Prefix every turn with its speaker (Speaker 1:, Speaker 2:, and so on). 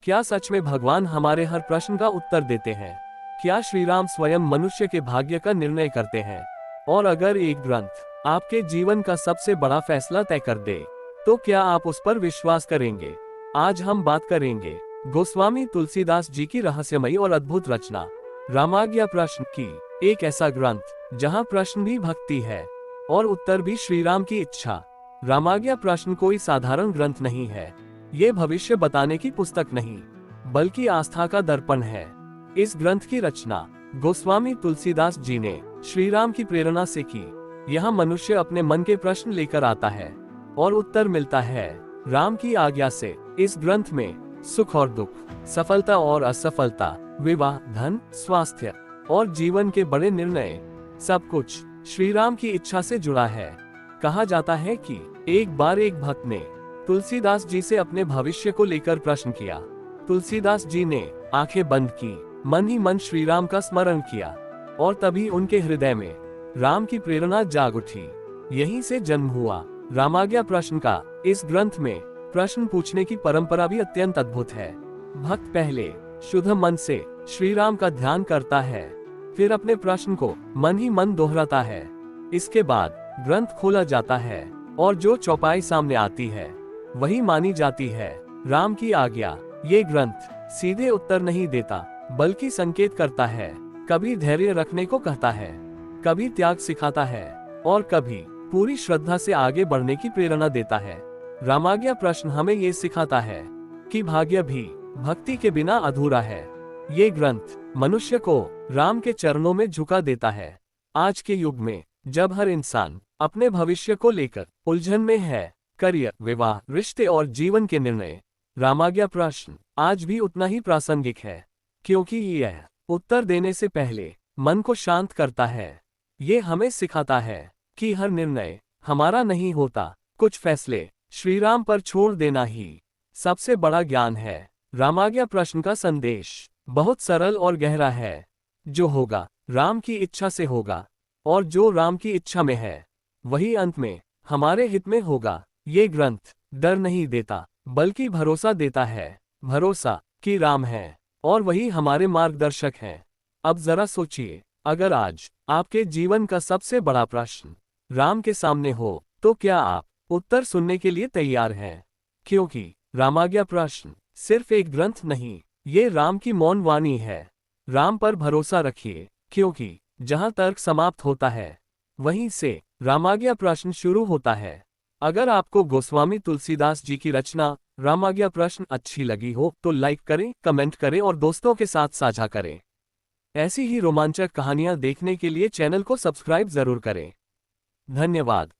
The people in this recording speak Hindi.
Speaker 1: क्या सच में भगवान हमारे हर प्रश्न का उत्तर देते हैं? क्या श्री राम स्वयं मनुष्य के भाग्य का निर्णय करते हैं? और अगर एक ग्रंथ आपके जीवन का सबसे बड़ा फैसला तय कर दे, तो क्या आप उस पर विश्वास करेंगे? आज हम बात करेंगे गोस्वामी तुलसीदास जी की रहस्यमयी और अद्भुत रचना रामाज्ञा प्रश्न की। एक ऐसा ग्रंथ जहां प्रश्न भी भक्ति है और उत्तर भी श्री राम की इच्छा। रामाज्ञा प्रश्न कोई साधारण ग्रंथ नहीं है। ये भविष्य बताने की पुस्तक नहीं, बल्कि आस्था का दर्पण है। इस ग्रंथ की रचना गोस्वामी तुलसीदास जी ने श्री राम की प्रेरणा से की। यहाँ मनुष्य अपने मन के प्रश्न लेकर आता है और उत्तर मिलता है राम की आज्ञा से। इस ग्रंथ में सुख और दुख, सफलता और असफलता, विवाह, धन, स्वास्थ्य और जीवन के बड़े निर्णय, सब कुछ श्री राम की इच्छा से जुड़ा है। कहा जाता है कि एक बार एक भक्त ने तुलसीदास जी से अपने भविष्य को लेकर प्रश्न किया। तुलसीदास जी ने आंखें बंद की, मन ही मन श्री राम का स्मरण किया और तभी उनके हृदय में राम की प्रेरणा जाग उठी। यहीं से जन्म हुआ रामाज्ञा प्रश्न का। इस ग्रंथ में प्रश्न पूछने की परंपरा भी अत्यंत अद्भुत है। भक्त पहले शुद्ध मन से श्री राम का ध्यान करता है, फिर अपने प्रश्न को मन ही मन दोहराता है। इसके बाद ग्रंथ खोला जाता है और जो चौपाई सामने आती है वही मानी जाती है। राम की आज्ञा। ये ग्रंथ सीधे उत्तर नहीं देता, बल्कि संकेत करता है। कभी धैर्य रखने को कहता है, कभी त्याग सिखाता है और कभी पूरी श्रद्धा से आगे बढ़ने की प्रेरणा देता है। रामाज्ञा प्रश्न हमें ये सिखाता है कि भाग्य भी भक्ति के बिना अधूरा है। ये ग्रंथ मनुष्य को राम के चरणों में झुका देता है। आज के युग में जब हर इंसान अपने भविष्य को लेकर उलझन में है, करियर, विवाह, रिश्ते और जीवन के निर्णय, रामाज्ञा प्रश्न आज भी उतना ही प्रासंगिक है, क्योंकि यह उत्तर देने से पहले मन को शांत करता है। ये हमें सिखाता है कि हर निर्णय हमारा नहीं होता, कुछ फैसले श्री राम पर छोड़ देना ही सबसे बड़ा ज्ञान है। रामाज्ञा प्रश्न का संदेश बहुत सरल और गहरा है। जो होगा राम की इच्छा से होगा, और जो राम की इच्छा में है वही अंत में हमारे हित में होगा। ये ग्रंथ डर नहीं देता, बल्कि भरोसा देता है। भरोसा कि राम है और वही हमारे मार्गदर्शक हैं। अब जरा सोचिए, अगर आज आपके जीवन का सबसे बड़ा प्रश्न राम के सामने हो, तो क्या आप उत्तर सुनने के लिए तैयार हैं? क्योंकि रामाज्ञा प्रश्न सिर्फ एक ग्रंथ नहीं, ये राम की मौन वाणी है। राम पर भरोसा रखिए, क्योंकि जहां तर्क समाप्त होता है, वहीं से रामाज्ञा प्रश्न शुरू होता है। अगर आपको गोस्वामी तुलसीदास जी की रचना रामाज्ञा प्रश्न अच्छी लगी हो, तो लाइक करें, कमेंट करें और दोस्तों के साथ साझा करें। ऐसी ही रोमांचक कहानियां देखने के लिए चैनल को सब्सक्राइब जरूर करें। धन्यवाद।